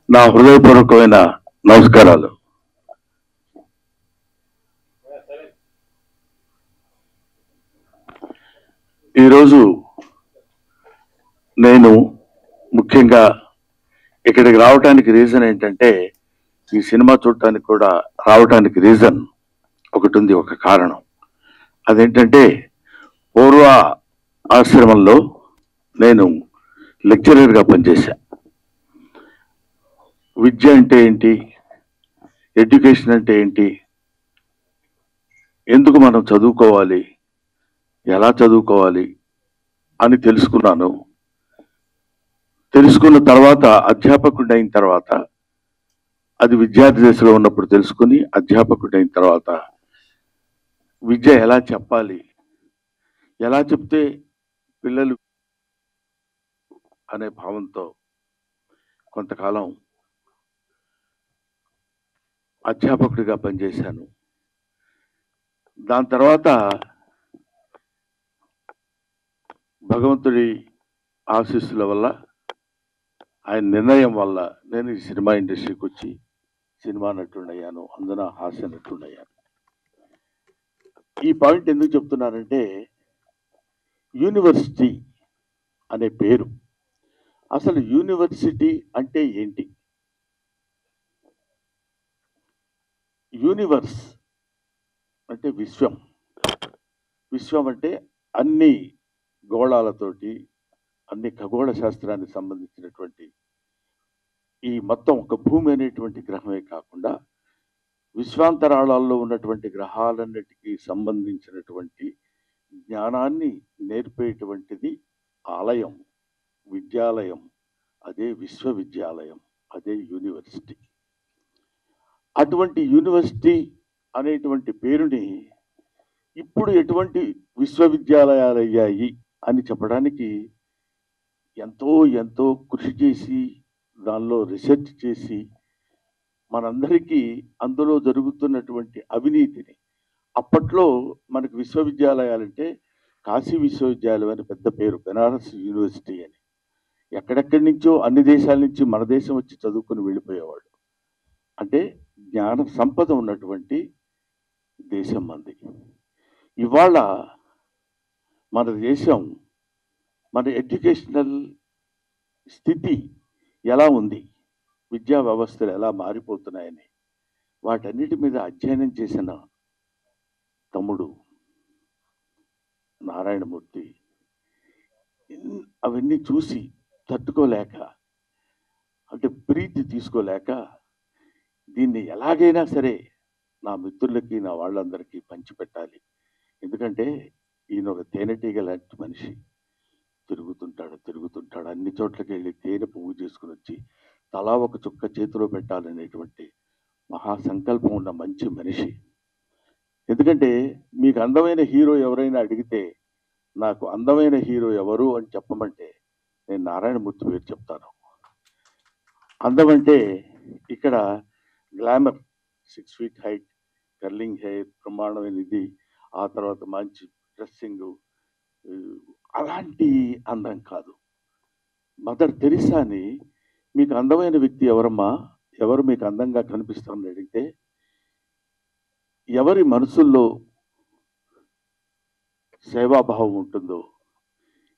నా హృదయపూర్వకమైన నమస్కారాలు. ఈరోజు నేను ముఖ్యంగా ఇక్కడికి రావడానికి రీజన్ ఏంటంటే, ఈ సినిమా చూడటానికి కూడా రావడానికి రీజన్ ఒకటి ఉంది, ఒక కారణం. అదేంటంటే, పూర్వ ఆశ్రమంలో నేను లెక్చరర్గా పనిచేశా. విద్య అంటే ఏంటి, ఎడ్యుకేషన్ అంటే ఏంటి, ఎందుకు మనం చదువుకోవాలి, ఎలా చదువుకోవాలి అని తెలుసుకున్నాను. తెలుసుకున్న తర్వాత అధ్యాపకుడు అయిన తర్వాత, అది విద్యార్థి దశలో ఉన్నప్పుడు తెలుసుకుని అధ్యాపకుడు అయిన తర్వాత విద్య ఎలా చెప్పాలి, ఎలా చెప్తే పిల్లలు అనే భావంతో కొంతకాలం అధ్యాపకుడిగా పనిచేశాను. దాని తర్వాత భగవంతుడి ఆశీస్సుల వల్ల, ఆయన నిర్ణయం వల్ల నేను ఈ సినిమా ఇండస్ట్రీకి వచ్చి సినిమా నటుడయ్యాను, అందున హాస్య నటుడయ్యాను. ఈ పాయింట్ ఎందుకు చెప్తున్నానంటే, యూనివర్సిటీ అనే పేరు, అసలు యూనివర్సిటీ అంటే ఏంటి? యూనివర్స్ అంటే విశ్వం. విశ్వం అంటే అన్ని గోళాలతోటి, అన్ని ఖగోళ శాస్త్రానికి సంబంధించినటువంటి ఈ మొత్తం ఒక భూమి అనేటువంటి గ్రహమే కాకుండా విశ్వాంతరాళాల్లో ఉన్నటువంటి గ్రహాలన్నిటికీ సంబంధించినటువంటి జ్ఞానాన్ని నేర్పేటువంటిది ఆలయం, విద్యాలయం. అదే విశ్వవిద్యాలయం, అదే యూనివర్సిటీ. అటువంటి యూనివర్సిటీ అనేటువంటి పేరుని ఇప్పుడు ఎటువంటి విశ్వవిద్యాలయాలు అయ్యాయి అని చెప్పడానికి ఎంతో ఎంతో కృషి చేసి, దానిలో రీసెర్చ్ చేసి, మనందరికీ అందులో జరుగుతున్నటువంటి అవినీతిని, అప్పట్లో మనకు విశ్వవిద్యాలయాలంటే కాశీ విశ్వవిద్యాలయం అని పెద్ద పేరు, బెనారస్ యూనివర్సిటీ అని. ఎక్కడెక్కడి నుంచో అన్ని దేశాల నుంచి మన దేశం వచ్చి చదువుకుని వెళ్ళిపోయేవాడు. అంటే జ్ఞాన సంపద ఉన్నటువంటి దేశం మంది. ఇవాళ మన దేశం, మన ఎడ్యుకేషనల్ స్థితి ఎలా ఉంది, విద్యా వ్యవస్థలు ఎలా మారిపోతున్నాయని వాటన్నిటి మీద అధ్యయనం చేసిన తమ్ముడు నారాయణమూర్తి అవన్నీ చూసి తట్టుకోలేక, అంటే ప్రీతి తీసుకోలేక, దీన్ని ఎలాగైనా సరే నా మిత్రులకి, నా వాళ్ళందరికీ పంచిపెట్టాలి. ఎందుకంటే ఈయన ఒక తేనెటీగ లాంటి మనిషి. తిరుగుతుంటాడు అన్ని చోట్లకి వెళ్ళి తేనె పువ్వు చేసుకుని వచ్చి తలా ఒక చుక్క చేతిలో పెట్టాలనేటువంటి మహాసంకల్పం ఉన్న మంచి మనిషి. ఎందుకంటే మీకు అందమైన హీరో ఎవరైనా అడిగితే, నాకు అందమైన హీరో ఎవరు అని చెప్పమంటే నేను నారాయణమూర్తి పేరు చెప్తాను. అందం అంటే ఇక్కడ glamour, 6 feet height, curling hair, బ్రహ్మాండమైన ఇది, ఆ తర్వాత మంచి డ్రెస్సింగ్, అలాంటి అందం కాదు. మదర్ తెరిసాని, మీకు అందమైన వ్యక్తి ఎవరమ్మా, ఎవరు మీకు అందంగా కనిపిస్తారని అడిగితే, ఎవరి మనసుల్లో సేవాభావం ఉంటుందో,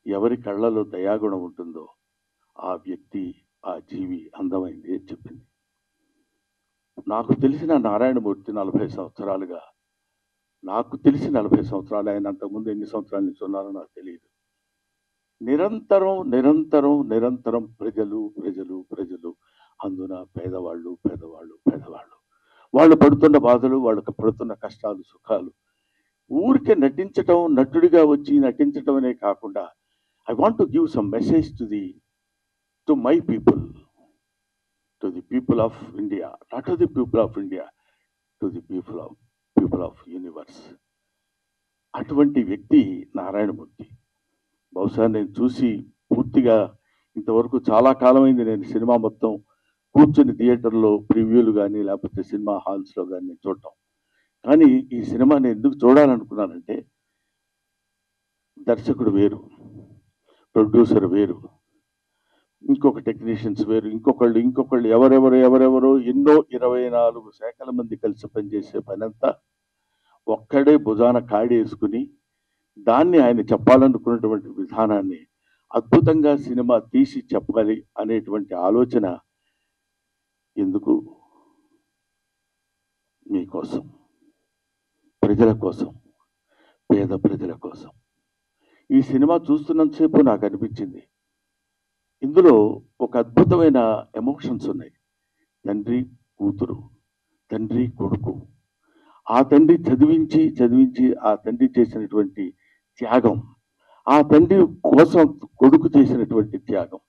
ఎవరి కళ్ళలో దయాగుణం ఉంటుందో ఆ వ్యక్తి, ఆ జీవి అందమైంది అని చెప్పింది. నాకు తెలిసిన నారాయణమూర్తి 40 సంవత్సరాలుగా, నాకు తెలిసి 40 సంవత్సరాలు, ఆయన అంతకుముందు ఎన్ని సంవత్సరాల నుంచి ఉన్నారో నాకు తెలియదు. నిరంతరం నిరంతరం నిరంతరం ప్రజలు ప్రజలు ప్రజలు, అందున పేదవాళ్ళు పేదవాళ్ళు పేదవాళ్ళు, వాళ్ళు పడుతున్న బాధలు, వాళ్ళకి పడుతున్న కష్టాలు సుఖాలు, ఊరికే నటించటం, నటుడిగా వచ్చి నటించటం అనే కాకుండా, I want to give some message to my people, to the people of India, not to the people of India, to the people of universe. అటువంటి వ్యక్తి నారాయణమూర్తి. బహుశా నేను చూసి పూర్తిగా ఇంతవరకు చాలా కాలమైంది నేను సినిమా మొత్తం కూర్చుని థియేటర్లో ప్రివ్యూలు కానీ లేకపోతే సినిమా హాల్స్లో కానీ నేను చూడటం. కానీ ఈ సినిమా నేను ఎందుకు చూడాలనుకున్నానంటే, దర్శకుడు వేరు, ప్రొడ్యూసర్ వేరు, ఇంకొక టెక్నీషియన్స్ వేరు, ఇంకొకళ్ళు ఎవరెవరో ఎన్నో 24 శాఖల మంది కలిసి పనిచేసే పనంతా ఒక్కడే భుజాన కాడేసుకుని దాన్ని ఆయన చెప్పాలనుకున్నటువంటి విధానాన్ని అద్భుతంగా సినిమా తీసి చెప్పాలి అనేటువంటి ఆలోచన ఎందుకు? మీకోసం, ప్రజల కోసం, పేద ప్రజల కోసం. ఈ సినిమా చూస్తున్నంతసేపు నాకు అనిపించింది, ఇందులో ఒక అద్భుతమైన ఎమోషన్స్ ఉన్నాయి. తండ్రి కూతురు, తండ్రి కొడుకు, ఆ తండ్రి చదివించి ఆ తండ్రి చేసినటువంటి త్యాగం, ఆ తండ్రి కోసం కొడుకు చేసినటువంటి త్యాగం,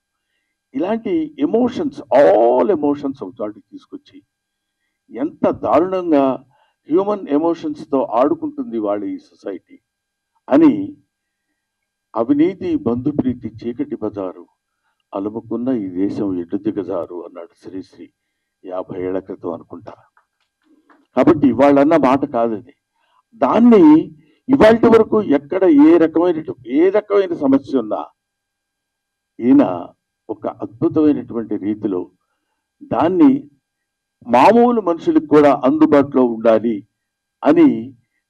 ఇలాంటి ఎమోషన్స్, ఆల్ ఎమోషన్స్ ఒక చోటికి తీసుకొచ్చి ఎంత దారుణంగా హ్యూమన్ ఎమోషన్స్తో ఆడుకుంటుంది వాళ్ళ ఈ సొసైటీ అని, అవినీతి బంధుప్రీతి చీకటి బజారు అలుముకున్న ఈ దేశం ఎడ్డు దిగజారు అన్నాడు శ్రీశ్రీ 50 ఏళ్ల క్రితం అనుకుంటా. కాబట్టి ఇవాళన్న మాట కాదు అది. దాన్ని ఇవాళ వరకు ఎక్కడ ఏ రకమైన సమస్య ఉన్నా ఈయన ఒక అద్భుతమైనటువంటి రీతిలో దాన్ని మామూలు మనుషులకు కూడా అందుబాటులో ఉండాలి అని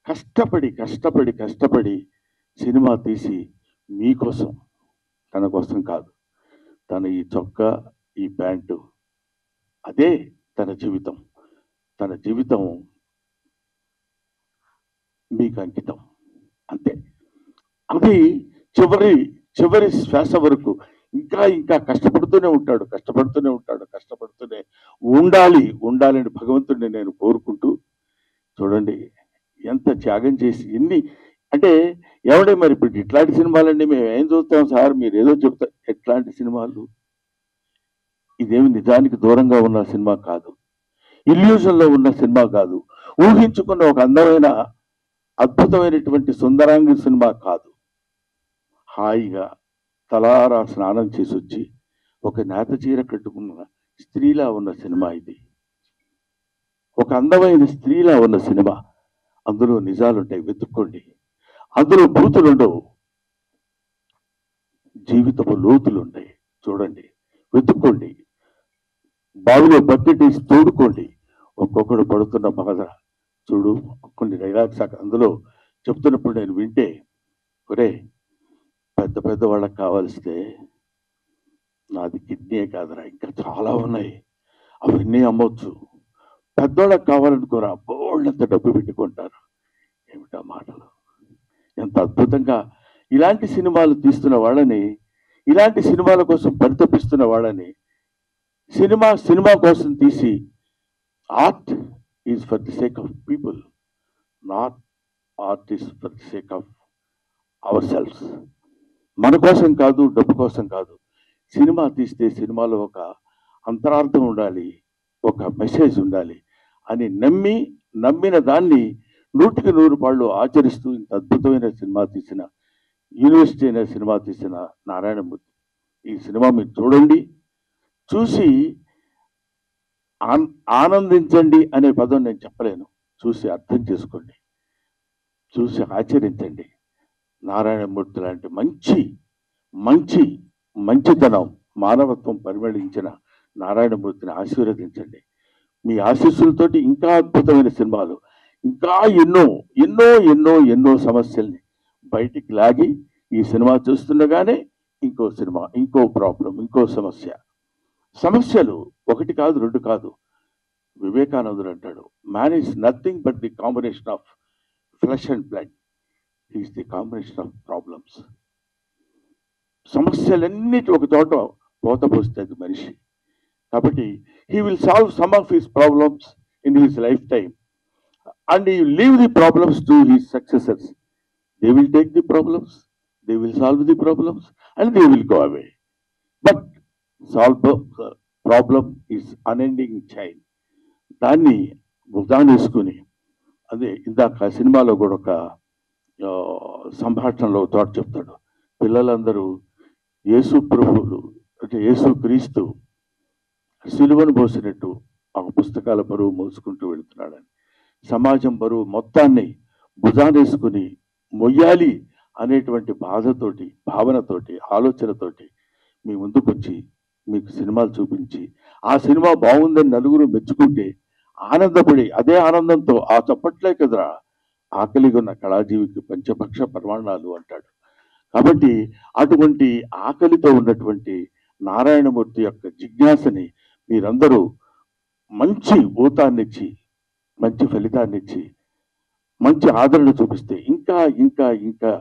కష్టపడి సినిమా తీసి మీకోసం, తన కోసం కాదు, తన ఈ చొక్కా, ఈ ప్యాంటు, అదే తన జీవితం మీకు అంకితం, అంతే. అది చివరి శ్వాస వరకు ఇంకా కష్టపడుతూనే ఉండాలని భగవంతుడిని నేను కోరుకుంటూ, చూడండి ఎంత త్యాగం చేసి ఎన్ని అంటే, ఎవడే మరి ఇప్పుడు ఇట్లాంటి సినిమాలండి మేము ఏం చూస్తాం సార్, మీరు ఏదో చెప్తారు. ఎట్లాంటి సినిమాలు? ఇదేమి నిజానికి దూరంగా ఉన్న సినిమా కాదు, ఇల్యూజన్లో ఉన్న సినిమా కాదు, ఊహించుకున్న ఒక అందమైన అద్భుతమైనటువంటి సుందరాంగి సినిమా కాదు. హాయిగా తలారా స్నానం చేసి వచ్చి ఒక నేత చీర కట్టుకున్న స్త్రీలా ఉన్న సినిమా ఇది, ఒక అందమైన స్త్రీలా ఉన్న సినిమా. అందులో నిజాలుంటాయి, వెతుక్కోండి. అందులో బూతులుండవు, జీవితపు లోతులుంటాయి. చూడండి, వెతుక్కోండి, బావిలో బకెట్ వేసి తోడుకోండి. ఒక్కొక్కడు పడుతున్న బాధ చూడు. కొన్ని డైలాగ్స్ అందులో చెప్తున్నప్పుడు నేను వింటే, ఒరే పెద్ద వాళ్ళకి కావాల్స్తే నాది కిడ్నీ కాదురా, ఇంకా చాలా ఉన్నాయి, అవన్నీ అమ్మొచ్చు. పెద్దోళ్ళకి కావాలనుకోరా, బోళ్ళంత డబ్బు పెట్టుకుంటారు. ఏమిటా మాటలు! ఎంత అద్భుతంగా ఇలాంటి సినిమాలు తీస్తున్న వాళ్ళని, ఇలాంటి సినిమాల కోసం పరితపిస్తున్న వాళ్ళని, సినిమా కోసం తీసి, art is for the sake of people, not art is for the sake of our selfs. మన కోసం కాదు, డబ్బు కోసం కాదు. సినిమా తీస్తే సినిమాలో ఒక అంతరార్థం ఉండాలి, ఒక మెసేజ్ ఉండాలి అని నమ్మిన దాన్ని 100కి 100 పాళ్ళు ఆచరిస్తూ ఇంత అద్భుతమైన సినిమా తీసిన, యూనివర్సిటీ అనే సినిమా తీసిన నారాయణమూర్తి. ఈ సినిమా మీరు చూడండి, చూసి ఆనందించండి అనే పదం నేను చెప్పలేను. చూసి అర్థం చేసుకోండి, చూసి ఆచరించండి. నారాయణమూర్తి లాంటి మంచితనం, మానవత్వం పరిమళించిన నారాయణమూర్తిని ఆశీర్వదించండి. మీ ఆశీస్సులతోటి ఇంకా అద్భుతమైన సినిమాలు, ఇంకా ఎన్నో సమస్యల్ని బయటికి లాగి, ఈ సినిమా చూస్తుండగానే ఇంకో సినిమా, ఇంకో ప్రాబ్లం, ఇంకో సమస్యలు 1 కాదు 2 కాదు. వివేకానందుడు అంటాడు, man is nothing but the combination of flesh and blood, is the combination of problems. సమస్యలన్నిటి ఒక చోట పోతపోస్తుంది మనిషి. కాబట్టి he will solve some of his problems in his lifetime and he will leave the problems to his successors. They will take the problems, they will solve the problems and they will go away. But solve the problem is unending chain. దాన్ని భుజానేసుకుని, అదే ఇందాక సినిమాలో కూడా ఒక సంభాషణలో తోట చెప్తాడు, పిల్లలందరూ యేసు ప్రభువులు అంటే యేసు క్రీస్తు సిలువను మోసినట్టు ఆ పుస్తకాల బరువు మోసుకుంటూ వెళుతున్నాడని, సమాజం బరువు మొత్తాన్ని భుజానేసుకుని మొయ్యాలి అనేటువంటి బాధతోటి, భావనతోటి, ఆలోచనతోటి మీ ముందుకొచ్చి మీకు సినిమాలు చూపించి ఆ సినిమా బాగుందని నలుగురు మెచ్చుకుంటే ఆనందపడి అదే ఆనందంతో ఆ చప్పట్లే కదరా ఆకలిగా ఉన్న కళాజీవికి పంచపక్ష ప్రమాణాలు అంటాడు. కాబట్టి అటువంటి ఆకలితో ఉన్నటువంటి నారాయణమూర్తి యొక్క జిజ్ఞాసని మీరందరూ మంచి ఊతాన్నిచ్చి మంచి ఫలితాన్నిచ్చి మంచి ఆదరణ చూపిస్తే ఇంకా ఇంకా ఇంకా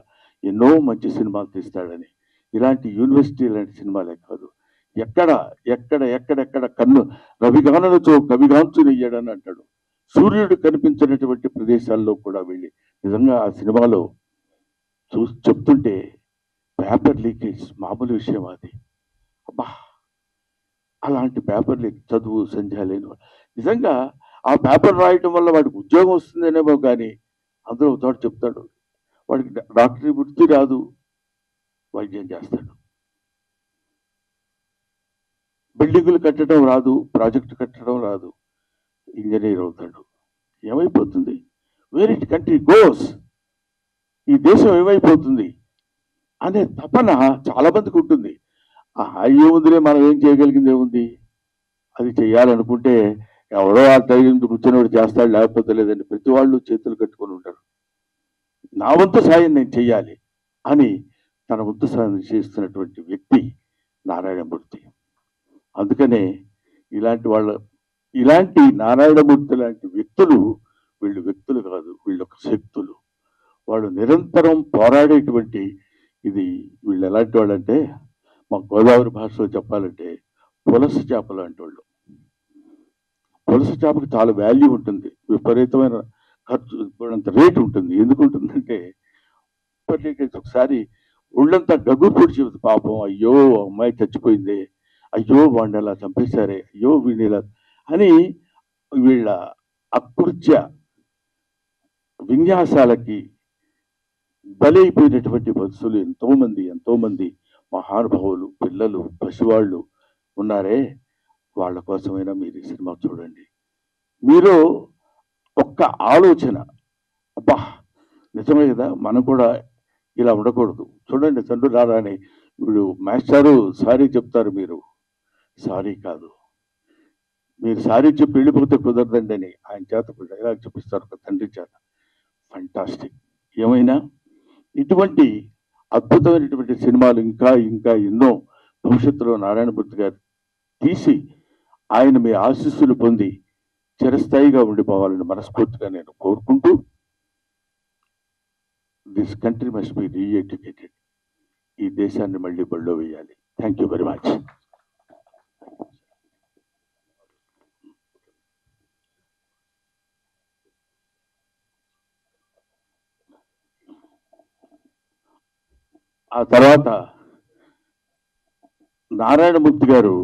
ఎన్నో మంచి సినిమాలు తీస్తాడని, ఇలాంటి యూనివర్సిటీ లాంటి సినిమాలే కాదు, ఎక్కడ ఎక్కడ ఎక్కడెక్కడ కన్ను రవిగానలతో కవిగాంచునయ్యాడని అంటాడు. సూర్యుడు కనిపించినటువంటి ప్రదేశాల్లో కూడా వెళ్ళి నిజంగా ఆ సినిమాలో చెప్తుంటే పేపర్ లీకేజ్ మామూలు విషయం అది. అబ్బా, అలాంటి పేపర్ లీక్ చదువు సంధ్య లేని నిజంగా ఆ పేపర్ రాయటం వల్ల వాడికి ఉద్యోగం వస్తుందనేమో కానీ అందులో ఒక చోట చెప్తాడు వాడికి డాక్టరీ వృత్తి రాదు, వైద్యం చేస్తాడు. బిల్డింగులు కట్టడం రాదు, ప్రాజెక్టు కట్టడం రాదు, ఇంజనీర్ అవుతాడు. ఏమైపోతుంది? వేర్ ఇట్ కంట్రీ గోస్, ఈ దేశం ఏమైపోతుంది అనే తపన చాలా మందికి ఉంటుంది. ఏముందిలే, మనం ఏం చేయగలిగింది ఏముంది, అది చేయాలనుకుంటే ఎవడో ఆ టైం కూర్చొని చేస్తాడు, లేకపోతే లేదండి. ప్రతి వాళ్ళు చేతులు కట్టుకొని ఉంటారు. నా వంతు సాయం నేను చెయ్యాలి అని తన వంతు సాయం చేస్తున్నటువంటి వ్యక్తి నారాయణమూర్తి. అందుకనే ఇలాంటి నారాయణమూర్తి లాంటి వ్యక్తులు, వీళ్ళు వ్యక్తులు కాదు, వీళ్ళు ఒక శక్తులు. వాళ్ళు నిరంతరం పోరాడేటువంటి ఇది. వీళ్ళు ఎలాంటి వాళ్ళంటే మా గోదావరి భాషలో చెప్పాలంటే పులస చేపలు అంటే వాళ్ళు. పులస చేపకు చాలా వాల్యూ ఉంటుంది, విపరీతమైన ఖర్చు, అంత రేటు ఉంటుంది. ఎందుకు ఉంటుందంటే ఒకసారి ఒళ్ళంతా గగ్గు పొడిచి పాపం, అయ్యో అమ్మాయి చచ్చిపోయింది, అయ్యో వాడిని అలా చంపేశారే, అయ్యో వీడిని ఇలా అని వీళ్ళ అకృత్య విన్యాసాలకి బలైపోయినటువంటి బస్సులు ఎంతోమంది మహానుభావులు, పిల్లలు, పసివాళ్ళు ఉన్నారే. వాళ్ళ కోసమైనా మీరు ఈ సినిమా చూడండి. మీరు ఒక్క ఆలోచన, అబ్బా నిజమే కదా, మనం కూడా ఇలా ఉండకూడదు. చూడండి, తండ్రి రారాని వీడు మాస్టారు సారీ చెప్తారు, మీరు సారీ కాదు, మీరు సారీ చెప్పి వెళ్ళిపోతే కుదరదండి అని ఆయన చేత డైలాగ్ చెప్పిస్తారు ఒక తండ్రి చేత. ఫంటాస్టిక్. ఏమైనా ఇటువంటి అద్భుతమైనటువంటి సినిమాలు ఇంకా ఇంకా ఎన్నో భవిష్యత్తులో నారాయణమూర్తి గారు తీసి ఆయన మీ ఆశీస్సులు పొంది చిరస్థాయిగా ఉండిపోవాలని మనస్ఫూర్తిగా నేను కోరుకుంటూ, దిస్ కంట్రీ మస్ట్ బి రీఎడ్యుకేటెడ్. ఈ దేశాన్ని మళ్ళీ బళ్ళో వేయాలి. Thank you very much. ఆ తర్వాత నారాయణమూర్తి గారు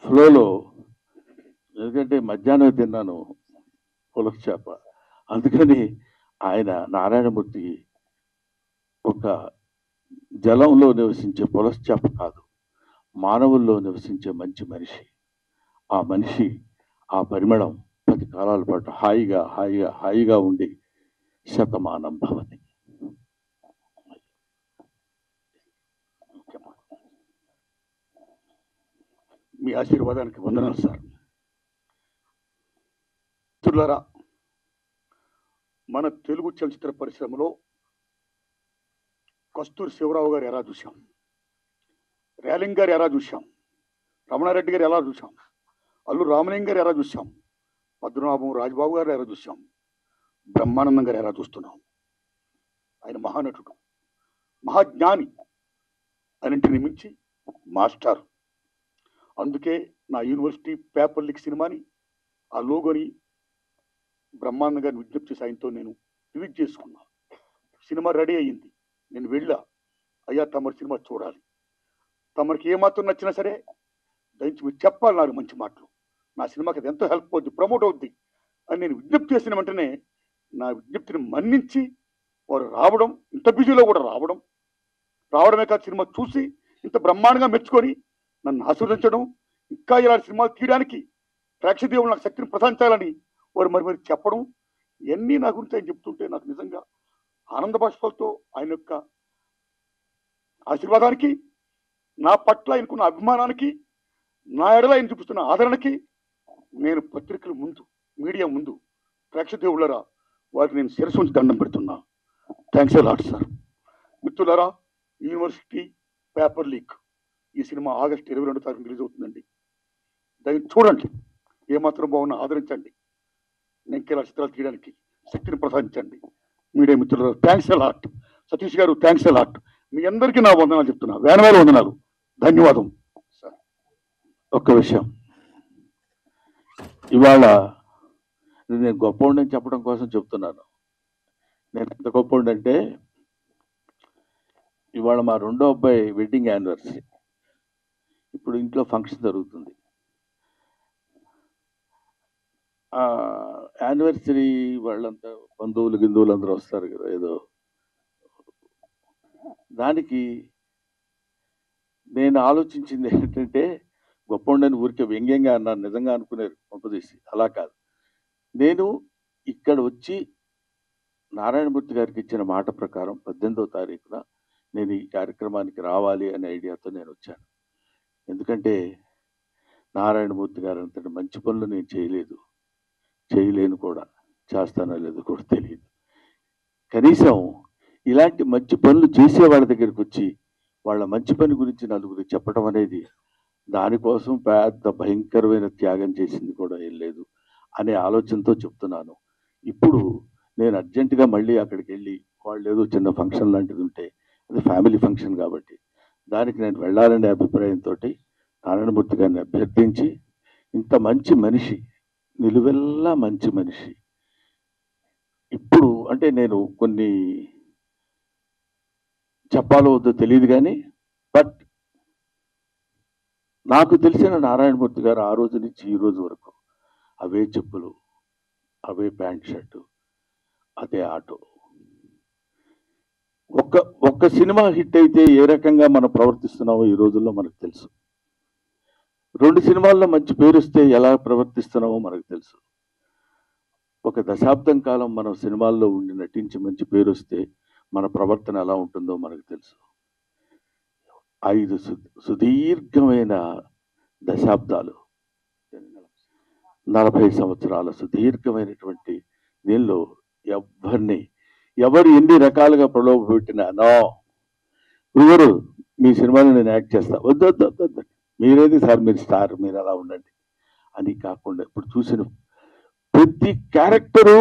ఫ్లోలో, ఎందుకంటే మధ్యాహ్నం తిన్నాను పులస చేప, అందుకని ఆయన నారాయణమూర్తి ఒక జలంలో నివసించే పులస చేప కాదు, మానవుల్లో నివసించే మంచి మనిషి. ఆ మనిషి, ఆ పరిమళం 10 కాలాల పాటు హాయిగా హాయిగా హాయిగా ఉండి శతమానం భవతి. మీ ఆశీర్వాదానికి వందనాలు సార్. మిత్రులారా, మన తెలుగు చలచిత్ర పరిశ్రమలో కస్తూరి శివరావు గారు ఎలా చూశాం, రేలింగ్ గారు ఎలా చూశాం, రమణారెడ్డి గారు ఎలా చూశాం, అల్లు రామలింగ గారు ఎలా చూశాం, పద్మనాభం రాజబాబు గారు ఎలా చూశాం, బ్రహ్మానందం గారు ఎలా చూస్తున్నాం. ఆయన మహానటుడు, మహాజ్ఞాని, అన్నింటిని మించి మాస్టర్. అందుకే నా యూనివర్సిటీ పేపర్ లీక్ సినిమాని, ఆ లోగోని బ్రహ్మానంద గారిని విజ్ఞప్తి సాయంతో నేను రిలీజ్ చేసుకున్నా. సినిమా రెడీ అయ్యింది. నేను వెళ్ళా, అయ్యా తమరి సినిమా చూడాలి, తమరికి ఏమాత్రం నచ్చినా సరే దయచి మీరు చెప్పాలి నాకు మంచి మాటలు, నా సినిమాకి అది ఎంతో హెల్ప్ అవుద్ది, ప్రమోట్ అవుద్ది అని నేను విజ్ఞప్తి చేసిన వెంటనే నా విజ్ఞప్తిని మన్నించి వారు రావడం, ఇంత బిజీలో కూడా రావడమే కాదు, సినిమా చూసి ఇంత బ్రహ్మాండంగా మెచ్చుకొని నన్ను ఆశీర్వదించడం, ఇంకా ఇలాంటి సినిమాలు తీయడానికి ప్రేక్షదేవులు నాకు శక్తిని ప్రసాదించాలని వారు మరి చెప్పడం, ఇవన్నీ నా గురించి ఆయన చెప్తుంటే నాకు నిజంగా ఆనంద బాష్పాలతో ఆయన యొక్క ఆశీర్వాదానికి నా పట్ల ఆయనకున్న అభిమానానికి, నా ఎడల ఆయన చూపిస్తున్న ఆదరణకి నేను పత్రికల ముందు, మీడియా ముందు, ప్రేక్షక దేవుళ్ళరా వారికి నేను శిరస్సు ఉంచి దండం పెడుతున్నా. Thanks a lot sir. మిత్రులారా, యూనివర్సిటీ పేపర్ లీక్ ఈ సినిమా ఆగస్టు 22 తారీఖున రిలీజ్ అవుతుందండి. దాన్ని చూడండి, ఏమాత్రం బాగున్నా ఆదరించండి. నేను ఇంకెలా చిత్రాలు తీయడానికి శక్తిని ప్రసాదించండి. మీడియా మిత్రులారా, థ్యాంక్స్ ఎ లాట్. సతీష్ గారు, థ్యాంక్స్ ఎ లాట్. మీ అందరికీ నా వందనాలు చెప్తున్నా, వేల వందనాలు. ధన్యవాదం సార్. ఒక్క విషయం, ఇవాళ నేను గొప్పవాడిని చెప్పడం కోసం చెప్తున్నాను. నేను ఎంత గొప్పవాడిని అంటే, ఇవాళ మా రెండో అబ్బాయి వెడ్డింగ్ యానివర్సరీ. ఇప్పుడు ఇంట్లో ఫంక్షన్ జరుగుతుంది. యానివర్సరీ వాళ్ళంతా బంధువులు అందరూ వస్తారు కదా, ఏదో దానికి నేను ఆలోచించింది ఏంటంటే, గొప్పవాడిని ఊరికే వ్యంగ్యంగా అన్నాను, నిజంగా అనుకునేరు పంపదీసి. అలా కాదు, నేను ఇక్కడ వచ్చి నారాయణమూర్తి గారికి ఇచ్చిన మాట ప్రకారం 18వ తారీఖున నేను ఈ కార్యక్రమానికి రావాలి అనే ఐడియాతో నేను వచ్చాను. ఎందుకంటే నారాయణమూర్తి గారు అంతటి మంచి పనులు నేను చేయలేను కూడా, చేస్తానో లేదో కూడా తెలియదు. కనీసం ఇలాంటి మంచి పనులు చేసే వాళ్ళ దగ్గరికి వచ్చి వాళ్ళ మంచి పని గురించి నలుగురు చెప్పడం అనేది, దానికోసం పెద్ద భయంకరమైన త్యాగం చేసింది కూడా ఏం లేదు అనే ఆలోచనతో చెప్తున్నాను. ఇప్పుడు నేను అర్జెంటుగా మళ్ళీ అక్కడికి వెళ్ళి, వాళ్ళు ఏదో చిన్న ఫంక్షన్ లాంటిది ఉంటే, అది ఫ్యామిలీ ఫంక్షన్ కాబట్టి దానికి నేను వెళ్ళాలనే అభిప్రాయంతో నారాయణమూర్తి గారిని అభ్యర్థించి, ఇంత మంచి మనిషి, నిలువెల్లా మంచి మనిషి, ఇప్పుడు అంటే నేను కొన్ని చెప్పాలో వద్దో తెలియదు కానీ, బట్ నాకు తెలిసిన నారాయణమూర్తి గారు ఆ రోజు నుంచి ఈ రోజు వరకు అవే చెప్పులు, అవే ప్యాంట్ షర్టు, అదే ఆటో. ఒక్క సినిమా హిట్ అయితే ఏ రకంగా మనం ప్రవర్తిస్తున్నామో ఈ రోజుల్లో మనకు తెలుసు. 2 సినిమాల్లో మంచి పేరు వస్తే ఎలా ప్రవర్తిస్తున్నామో మనకు తెలుసు. ఒక దశాబ్దం కాలం మనం సినిమాల్లో ఉండి నటించి మంచి పేరు వస్తే మన ప్రవర్తన ఎలా ఉంటుందో మనకు తెలుసు. 5 సుదీర్ఘమైన దశాబ్దాలు, 40 సంవత్సరాల సుదీర్ఘమైనటువంటి దీనిలో ఎవరు ఎన్ని రకాలుగా ప్రలోభ పెట్టినా, నో ఎవరు మీ సినిమాలో నేను యాక్ట్ చేస్తా, వద్దు మీరేది సార్, మీరు స్టార్, మీరు అలా ఉండండి అని కాకుండా, ఇప్పుడు చూసిన ప్రతి క్యారెక్టరు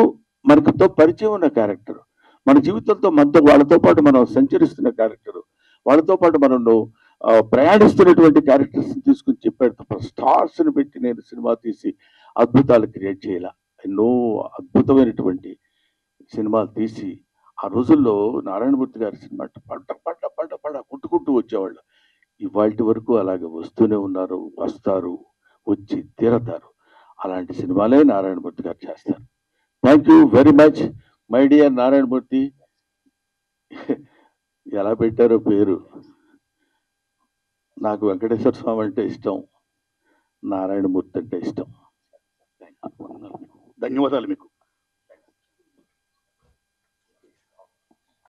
మనకుతో పరిచయం ఉన్న క్యారెక్టర్, మన జీవితంతో వాళ్ళతో పాటు మనం సంచరిస్తున్న క్యారెక్టరు, వాళ్ళతో పాటు మనం ప్రయాణిస్తున్నటువంటి క్యారెక్టర్స్ తీసుకుని చెప్పాడు తప్ప స్టార్స్ని పెట్టి నేను సినిమా తీసి అద్భుతాలు క్రియేట్ చేయాల. ఎన్నో అద్భుతమైనటువంటి సినిమాలు తీసి ఆ రోజుల్లో నారాయణమూర్తి గారి సినిమా పడ్డ కొట్టుకుంటూ వచ్చేవాళ్ళు. ఇవాళ వరకు అలాగే వస్తూనే ఉన్నారు, వస్తారు, వచ్చి తీరతారు. అలాంటి సినిమాలే నారాయణమూర్తి గారు చేస్తారు. Thank you very much my dear Narayanamurthy. ఎలా పెట్టారో పేరు, నాకు వెంకటేశ్వర స్వామి అంటే ఇష్టం, నారాయణమూర్తి అంటే ఇష్టం. ధన్యవాదాలు మీకు.